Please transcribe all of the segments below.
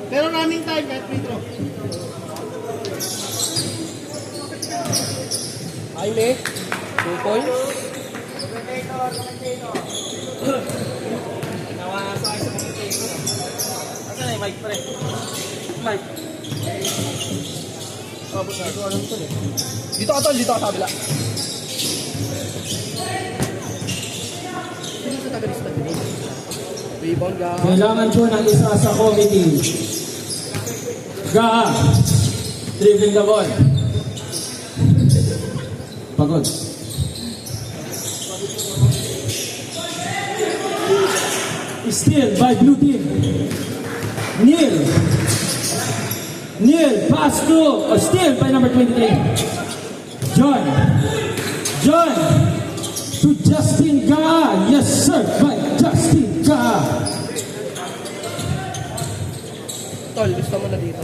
Pero running time kahit free throw. Jaime, 2 points. Asa na yung mic pre? Mic. Dito ka tol, dito ka sa kabila. Sino sa tagalista din? Rebound ga. Kailangan po ng isa sa committee. Gaa. Dribbling the ball. Pagod. Steal by blue team. Neil, pass to steal by number 23. John to Justin Gaa. Yes sir, by Justin Gaa. Tol, gusto mo na dito.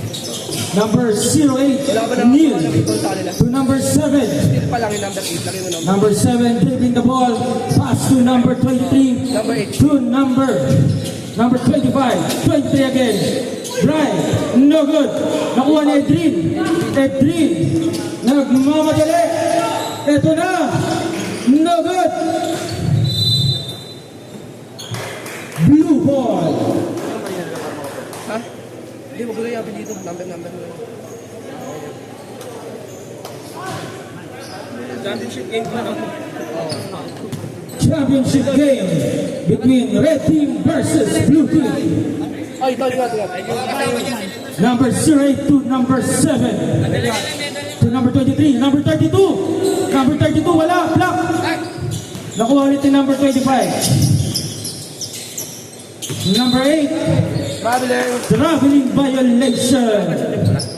Number 08, Wala ba Neil na rebound sa kanila? to number 7. Still pa lang yung number 8. Lagi mo number. Number 7 dribbling the ball. Pass to number 23. Number 8. To number 25. 23 again. Brian, no good. Nakuha ni Edrin. Nagmamadali. Ito na. No good. Blue ball. Ha? Hindi, wag ko na yapin dito. Number. Championship game pa no? Championship game between red team versus blue team. Ay, tol, got. Number 08 to number 7. To number 23. Number 32. Number 32, wala. Block. Nakuha ulit yung number 25. Number 8. Traveling violation.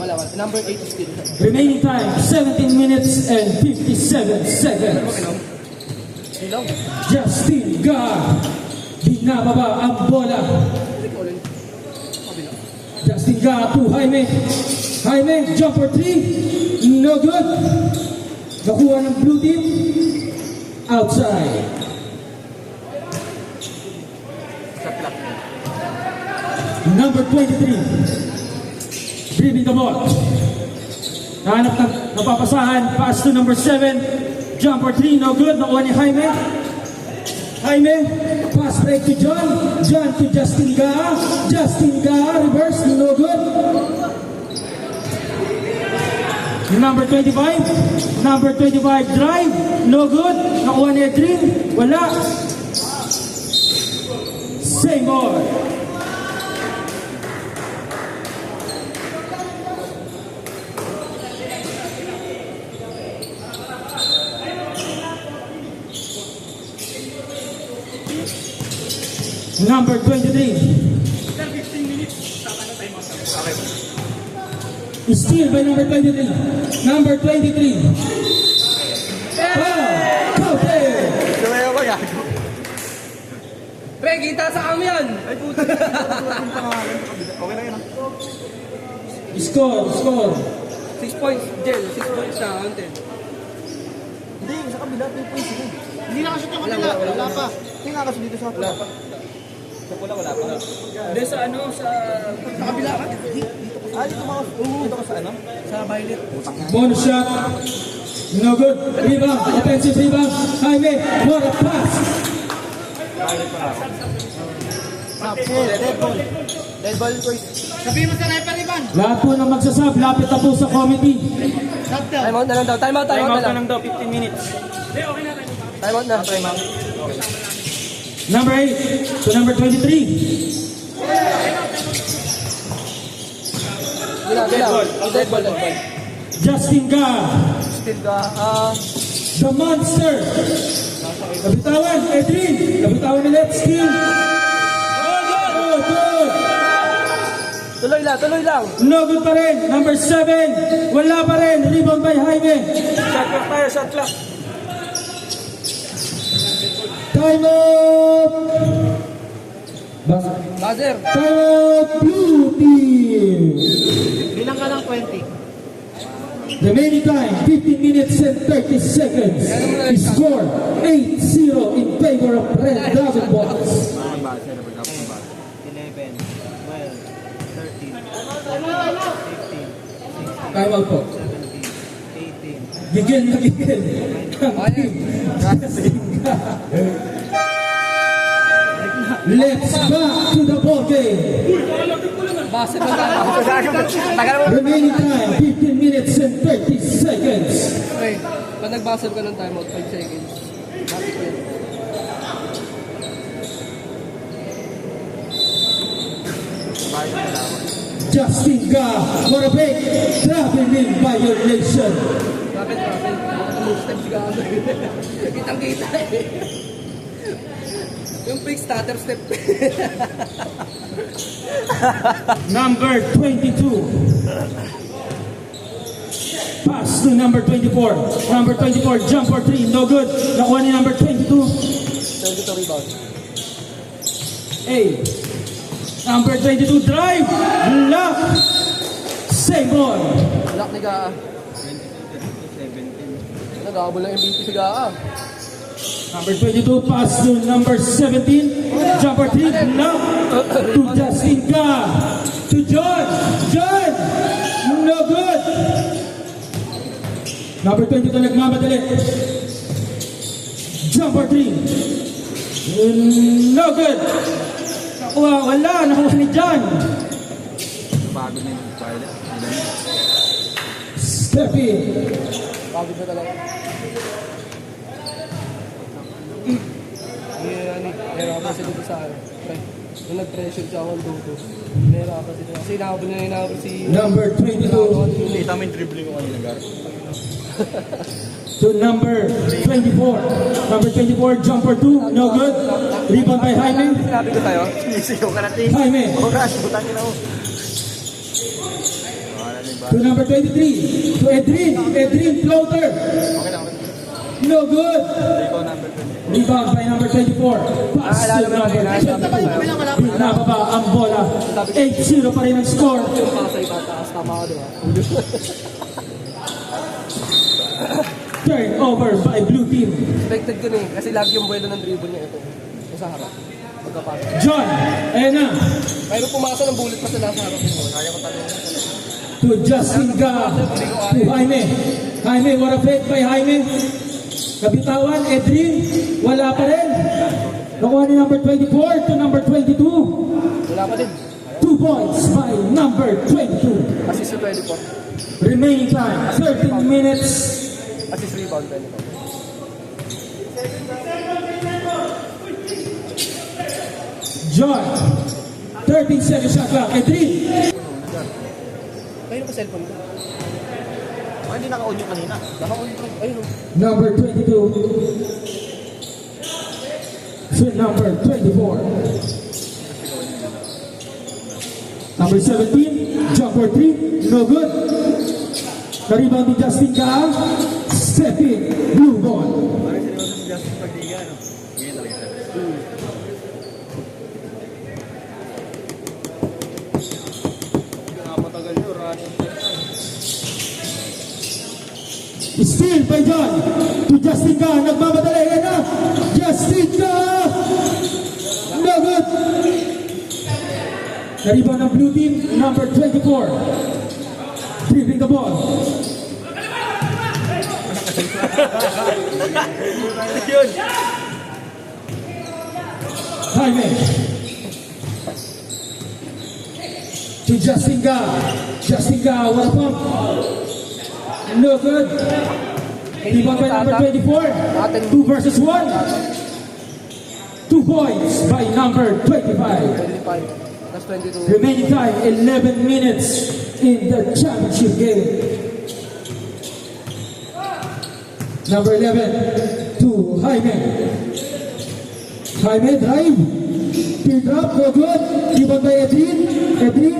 Wala. Number 8 is still. Remaining time, 17 minutes and 57 seconds. Hello. Justin Gaa. Binababa ang bola. Justin Gaa to Jaime. Jumper 3. No good. Nakuha ng blue team. Outside. Number 23. Dribbling the ball. Napapasahan. Pass to number 7. Jumper 3. No good. Nakuha ni Jaime. Pass break to John to Justin Gaa. Reverse, no good. Number 25 drive, no good. Nakuha ni Edrin, wala. Same ball. Number 23. Steal by number 23. Number 23. Counted. Pre, kita sa kami yan. Ay, puto. Okay na yun. Score. 6 points, Jel. 6 points na, counted. Hindi, sa kabila, 2 points yun. Hindi na kasi yung kabila. Wala pa. Hindi nga kasi dito sa Wala pa. Sa pula, wala pa. Hindi, sa kabila ka? Dito ka sa ano? Sa violet. Bonus shot. No good. Rebound. Offensive rebound. Jaime. What a pass. Dead ball, boys. Sabihin mo sa referee, Ivan. Lahat po ng magsasab. Lapit na po sa committee. Shut down. Time out na lang daw. Time out na lang. daw, 15 minutes. Time out na. Number 8 to number 23. Dead ball. Justin Gaa. Still ka. The monster. Nabitawan. Edrin. Nabitawan ni Let's King. Oh, good. Tuloy lang. No good pa rin. Number 7. Wala pa rin. Rebound by Jaime. Shot clock. Time out. Buzzer. Time out. Blue team. Bilang ka ng 20. Remaining time, 15 minutes and 30 seconds. Score 8-0 in favor of Red Dragon Boys. 11, 12, 13, Time out po. Gigil na gigil. Let's back to the ball game. Base ba tayo? Remaining time, 15 minutes and 30 seconds. Okay. Pag nagbasel ka ng timeout, 5 seconds. Bakit yun? Justin Ga, what a break. Traveling violation. Bakit? Move steps ka agad. Kitang-kita eh. Yung fake stutter step. Number 22. Pass to number 24. Number 24, jump for 3. No good. Nakuha ni number 22. 22 rebound. A. Number 22, drive. Lock. Same ball. Lock ni Gaa. Nag-aabol ng MVP si Gaa. Number 22, pass to number 17. Jump for 3. Lock. To Justin Ga. To John. John. No good. Number 22, nagmamadali. Jump for 3. No good. Nakuha, wala. Nakuha ni John. Bago na yung pilot. Step in. Pagod na talaga. Nahirapan sila dito sa akin. Nung nag-pressure siya akong duto. Nahirapan sila. Kasi nakabal na hinabal si... Number 22 Kita mo yung dribbling ko kanina, Gar. to number 24. Number 24, jump for 2. No good. Rebound by Jaime. Sinabi ko tayo. Sinisigaw ka natin. Jaime. Oras, butangin ako. To number 23. To Edrin. Edrin, floater. Okay lang. No good. Ikaw number 20. Rebound by number 24. Pass to number 22. Pinababa ang bola. 8-0 pa rin ang score. Yung pasa itataas. Tama ka diba? Turnover by blue team. Expected ko na eh. Kasi lagi yung buwelo ng dribble niya ito. Yung sa harap. Pagkapasok. John. Ayan na. Mayroon pumasa ng bullet pa sila sa harap. Kaya ko tanong. To Justin Ga. To Jaime. Jaime, what a fake by Jaime. Kabitawan, Edrin. Wala pa rin. Nakuha ni number 24 to number 22. Wala pa din. 2 points by number 22. Assist sa 24. Remaining time, 13 minutes. Assist rebound 24. John. 13 seconds shot clock. Edrin. Ayun pa cellphone ko. Hindi naka-on yung kanina. Naka-on ko. Ayun o. Number 22. To number 24. Number 17. Jump for 3. No good. Na-rebound ni Justin Ga. Step in. Blue ball. Parang siniwan si Justin Pagdiga, no? Ganyan talaga siya. Nakapatagal yun, rush. Steal by John. To Justin Ga. Nagmamadali. Yan na. Justin Ga. No good. Na-rebound ng blue team. Number 24. Dribbling the ball. Yun! Jaime. To Justin Ga. Justin Ga. What a pump. No good. Rebound by number 24. 2 versus 1. 2 points by number 25. 25. That's 22. Remaining time, 11 minutes in the championship game. Number 11 to Jaime. Jaime drive. Teardrop, no good. Rebound by Edrin. Edrin.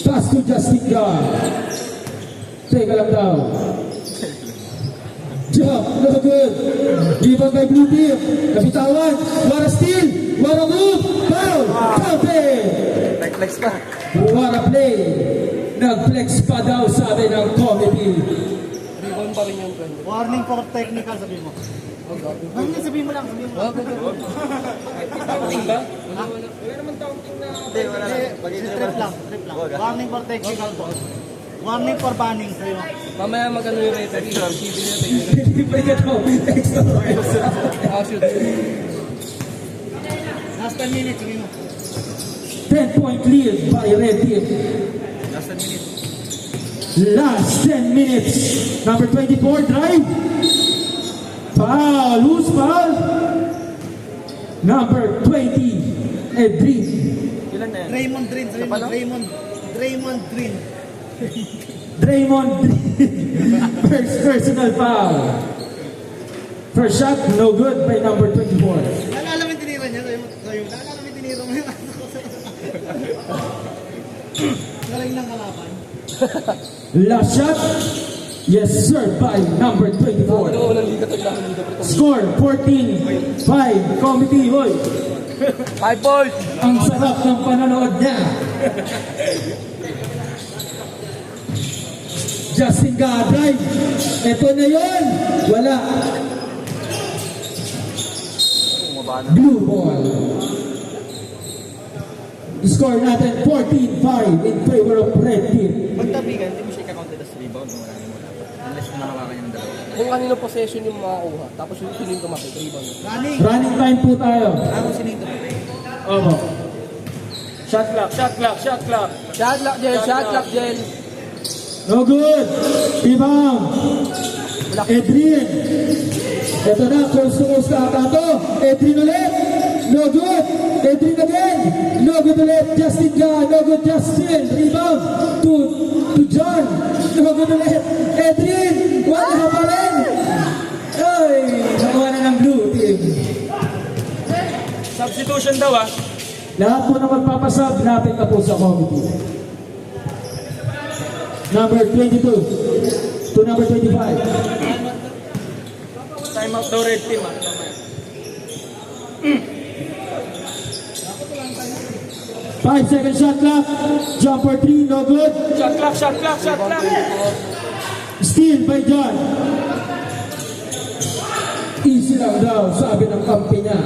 Pass to Justin Ga. Teka lang daw. Jump, no good. Rebound by blue team. Kapitawan. What a steal. What a move. Foul. Counted. Flex pa. What a play. Nag-flex pa daw sabi ng committee. Rebound pa rin yung 20. Warning for technical, sabi mo. Oh, gabi. Hindi, sabihin mo lang, sabihin mo lang. Wag. Counting ba? Hindi, wala lang. Trip lang, trip lang. Warning for technical ball. Warning for banning sa'yo. Mamaya mag-ano yung referee. Civil na tayo. Libre ka daw. Extra points. Shoot. Last 10 minutes, sige mo. 10-point lead by Red Team. Last 10 minutes. Last 10 minutes. Number 24, drive. Foul. Loose foul. Number 20, Edrin. Ilan na yan? Draymond Green, Draymond Green. Draymond Green. First personal foul. First shot, no good by number 24. Naalala mo yung tinira niya sa'yo? Naalala mo yung tinira mo yung galing ng kalaban. Last shot, yes sir, by number 24. Ano unang liga to lang dito pre. Score 14-5. Committee, hoy. 5 points. Ang sarap ng panonood niya. Justin Gadrive. Ito na yun. Wala. Blue ball. Score natin 14-5 in favor of Red Team. Pagtabigan, hindi mo siya ika-counted as rebound kung marami mo dapat. Unless na nakawakan niya ng dalawa. Kung kanino possession yung makakuha, tapos yung sino yung tumakit, rebound. Running! Running time po tayo. Ako sinito mo. Opo. Shot clock, shot clock, shot clock. Shot lock, Jel. No good. Rebound. Edrin. Ito na, close to close ka ata to. Edrin ulit. No good. Edrin again. No good ulit. Justin Ga. No good Justin. Rebound. To John. No good ulit. Edrin. Wala pa rin. Ay, nakuha na ng blue team. Substitution daw ah. Lahat po na magpapasab, lapit na po sa committee. Number 22 to number 25. Time out daw red team ah. 5-second shot clock. Jumper 3, no good. Shot clock, shot clock, shot clock. Steal by John. Easy lang daw, sabi ng kampi niya.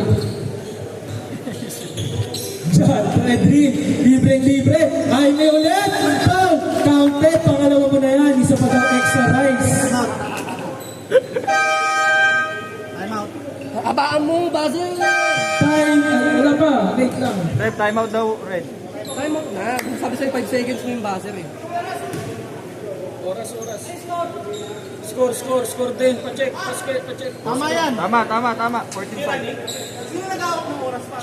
John, Edrin, libreng-libre. Ay, may ulit. Foul. Counted, pangalawa mo na yan. Isa pa daw extra rice. I'm out. Abaan mo, buzzer. Time, wala pa. Wait lang. Rep, time out daw red. Time out na. Sabi sa'yo 5 seconds mo yung buzzer eh. Oras. Score din. Pacheck. Tama yan. Tama. 14-5. Sino nag-awak ng oras pa?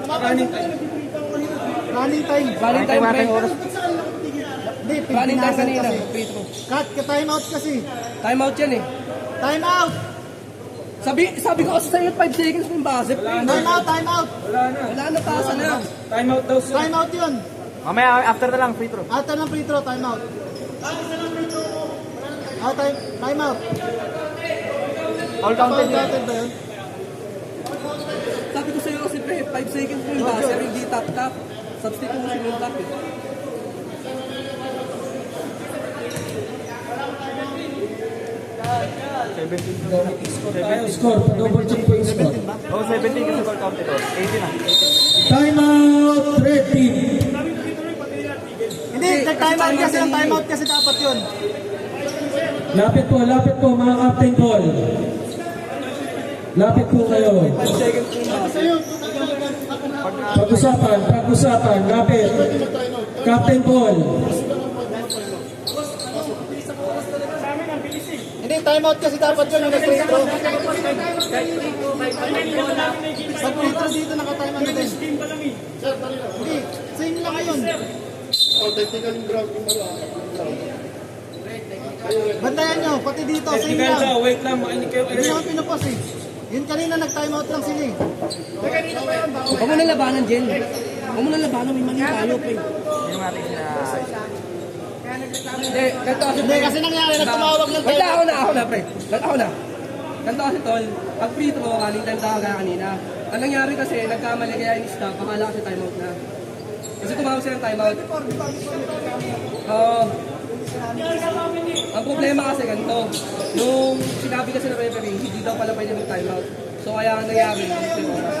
Running time. Running time. Running time, pre. Hindi, Running time pinasa kanina. kasi. Free throw. Cut, ka-time out kasi. Time out yan eh. Time out! Sabi ko kasi sa'yo 5 seconds mo yung buzzer. Time out, time out! Wala na, tasa na. Time out daw sir. Time out yun. Mamaya after na lang free throw. After ng free throw, time out. Time out. All counted yun. Counted ba yun? Sabi ko sa'yo kasi pre, 5 seconds mo yung buzzer, hindi tap-tap. Substitution yung tap eh. Score, double check po yung score. Oh, 17 kasi all counted oh. 18 na. Time out, Red Team. Hindi, nag-time out kasi. Ang time out kasi dapat yun. Lapit po mga captain ball. Lapit po kayo. 5 seconds mo yung buzzer. Pag-usapan, lapit. Captain ball. Hindi, time out kasi dapat yun. Yung nag-free throw. Pag free throw dito, naka-time out natin. Hindi, same lang ngayon. Bantayan nyo, pati dito, same Technical daw. lang. Wait lang. Makinig kayo. Hindi naman pinapos eh. Yun kanina nag-time out lang sila eh. Huwag mo na labanan, Jen. Huwag mo na labanan, may mali tayo, pre. Hindi natin na. Hindi, ganito kasi, Hindi, kasi nangyari, nagtumawag ng Wait, time out. ako na. Ganito kasi, tol. Pag free throw, running time tawag ka kanina. Ang nangyari kasi, nagkamali kaya yung stop, akala kasi timeout na. Kasi tumawag sila ng timeout. Oo. Ang problema kasi ganito, nung sinabi kasi ng referee, hindi daw pala pwede mag-timeout. So kaya ang nangyari, yung oras.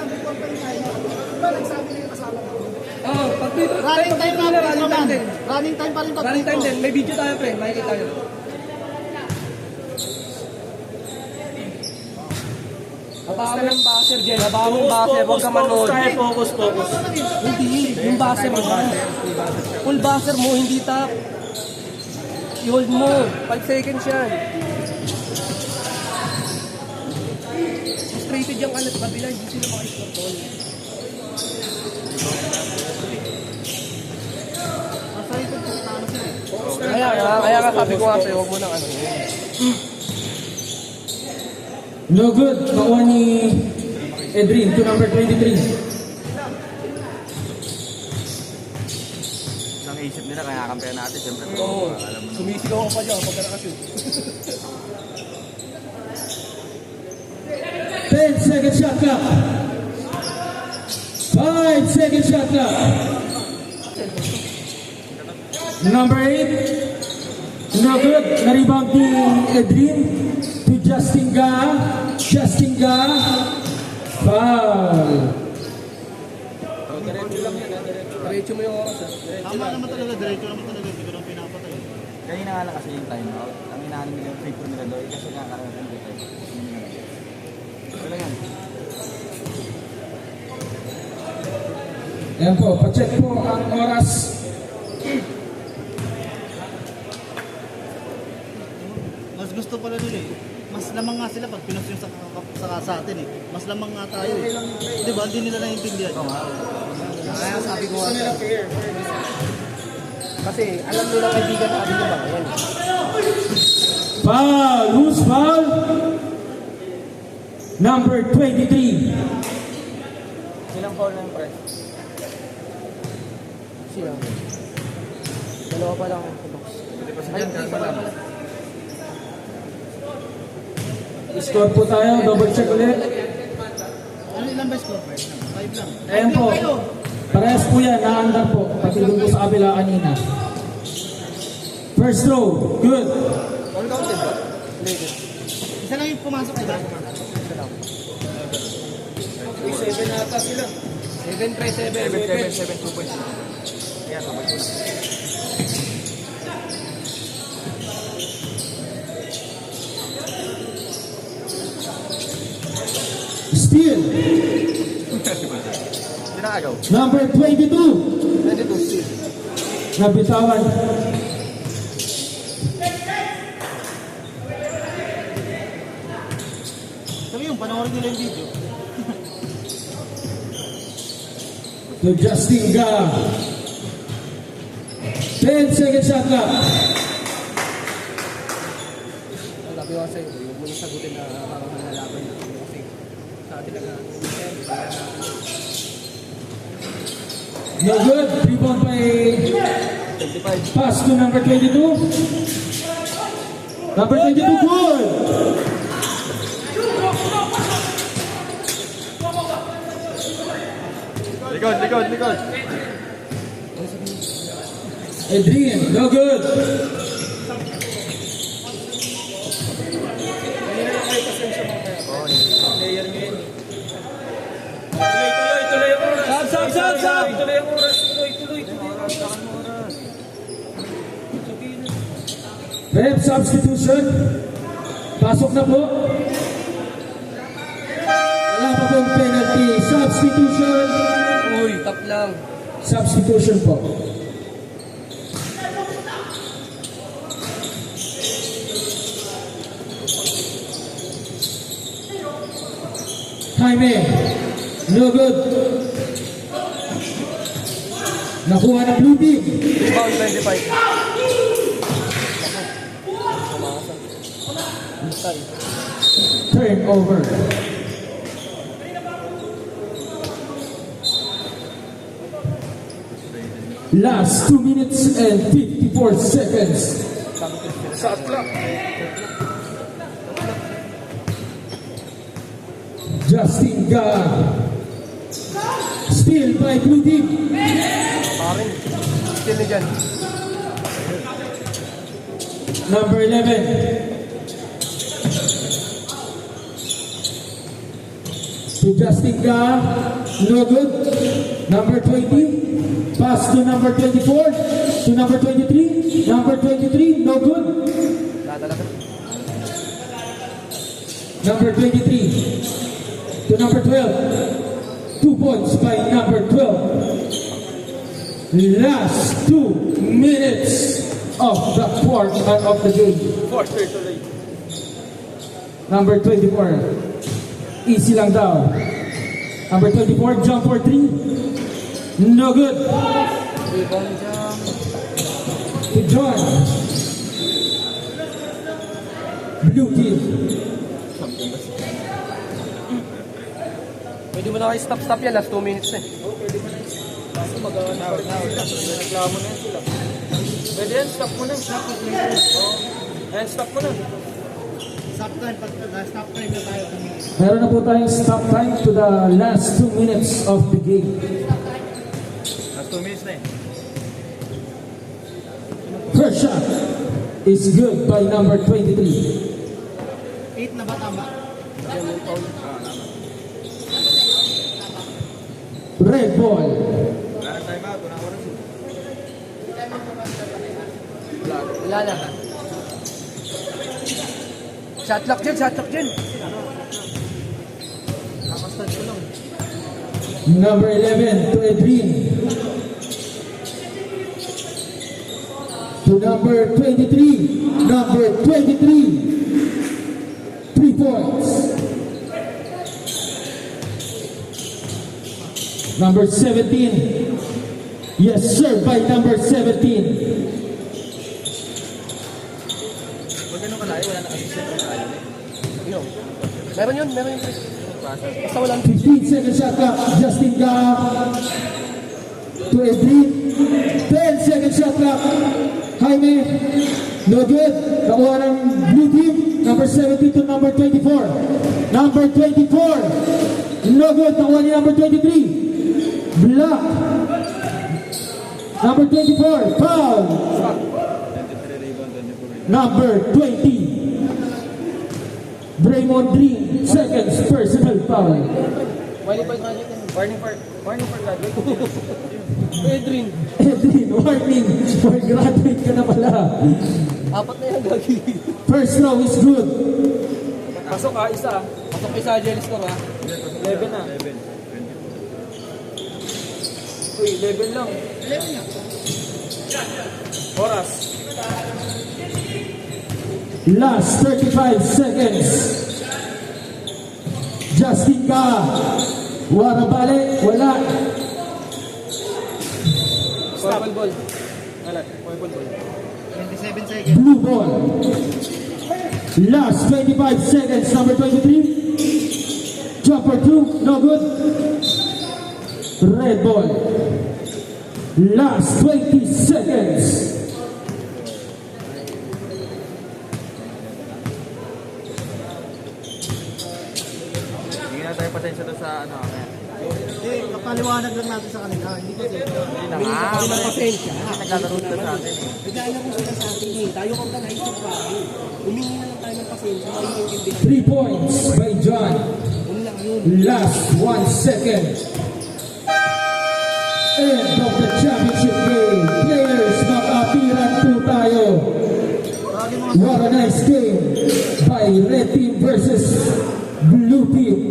Oo, pag Running time pa rin, running time din. running time pa rin. Running time din. May video tayo, pre. Makikita nyo. Basta ng buzzer, Jen. Haba mong buzzer. Huwag ka manood. Focus. Hindi. Yung buzzer mo. Full buzzer mo, hindi tap. I-hold mo. 5 seconds yan. Frustrated yung kalat kabila. Hindi sila makiscontrol. Kaya nga sabi ko nga sa'yo, huwag mo nang ano. No good. Nakuha ni Edrin to number 23. Nang isip nila, kaya kampiyan natin. Siyempre, Oo. alam mo na. Sumisigaw ka pa dyan pagka nakashoot. 10 second shot clock. 5 second shot clock. Number 8. No good. Na-rebound ni Edrin to Justin Ga. Justin Ga. Foul. Diretso mo yung oras. Tama naman talaga, diretso naman talaga. Hindi ko nang pinapatay. Kanina nga lang kasi yung timeout. Ang inaanong nila yung free throw nila doon. Kasi nakakarating dito. Wala yan. Ayan po, pacheck po ang oras. Mas gusto pala nila eh. Mas lamang nga sila pag pinos yung sa atin eh. Mas lamang nga tayo eh. Di ba? Hindi nila naiintindihan. Kaya sabi ko nga sa'yo. Kasi alam nila kaibigan natin diba? Ayan. Foul. Who's foul? Number 23. Silang foul na yung press. Sino? Dalawa pa lang. Ay, hindi pa lang. Score po tayo. Double check ulit. Ano ilan ba score? 5 lang. Ayan po. Parehas po yan. Naandar po. Pati doon po sa kabila kanina. First throw. Good. All counted ba? Isa lang yung pumasok, di ba? 7 ata sila. 7-3-7. 7-2 points. Kaya, tapos yun. Steal. Sinakagaw. Number 22. 22 steal. Nabitawan. Sabi yung panoorin nila yung video. To Justin Ga. 10 second shot clock. Ang sabi ko sa'yo, huwag mo nang sagutin na parang nalalaban na. Kasi sa atin na No good. Rebound by 25. pass to number 22. Number 22 good. Likod. Adrian, no good. Sab! Rep substitution. Pasok na po. Wala pa pong penalty. Substitution. Uy, tap lang. Substitution po. Jaime. No good. Nakuha na blue team. Rebound 25. Turnover. Last 2 minutes and 54 seconds. Shot clock. Justin Ga. Steal by blue team. Parin. Still na dyan. Number 11. To Justin Ga, no good. Number 20. Pass to number 24. To number 23. Number 23, no good. Number 23. To number 12. 2 points by number 12. Last 2 minutes of the fourth of the game. Number 24. Easy lang daw. Number 24, jump for 3. No good. To John. Blue team. Pwede mo na kayo stop yan, last 2 minutes na eh. Reklamo na yan sila. Pwede yan, stop mo na. Stop mo na. Ayan, stop mo na. Stop time, stop time na tayo. Meron na po tayong stop time to the last 2 minutes of the game. Last 2 minutes na eh. First shot is good by number 23. 8 na ba tama? Red ball. Wala na time out. Wala na oras. Wala na. Shot lock dyan, shot lock dyan. Nakastart ko lang. Number 11 to Edwin. To number 23. Number 23. 3 points. Number 17. Yes, sir, by number 17. Pag ganun kalayo, wala na assistant. Yun. Meron yun. Basta walang 15 second shot clock. Justin Ga. To Edwin. 10 second shot clock. Jaime. No good. Nakuha ng blue team. Number 17 to number 24. Number 24. No good. Nakuha ni number 23. Block. Number 24. Foul. Number 20. Draymond Green. Seconds personal foul. Wiley pa yung Warning for graduate. Edrin. Edwin, warning. For graduate ka na pala. 4 na yan, gagi. First row is good. Pasok ha, isa. Pasok isa, jealous ko ha. 11 na. 11. Uy, 11 lang. 11 nga. Oras. Last 35 seconds. Justin Ka. Wala balik. Wala. Purple ball. Wala. Purple ball. 27 seconds. Blue ball. Last 25 seconds. Number 23. Jumper 2. No good. Red ball. Last 20 seconds. Hindi na tayo pasensya doon sa ano. Kapaliwanag lang natin sa kanila. Hindi kasi. Hindi na nga. Kami ng pasensya. Naglalaro sila sa atin eh. Bigyan mo sila sa atin eh. Tayo kong tanay sa bahay. Humingi na lang tayo ng pasensya. Maiintindihan. 3 points by John. Yun lang yun. Last 1 second. End of the championship game. Players, makapiran po tayo. What a nice game by Red Team versus Blue Team.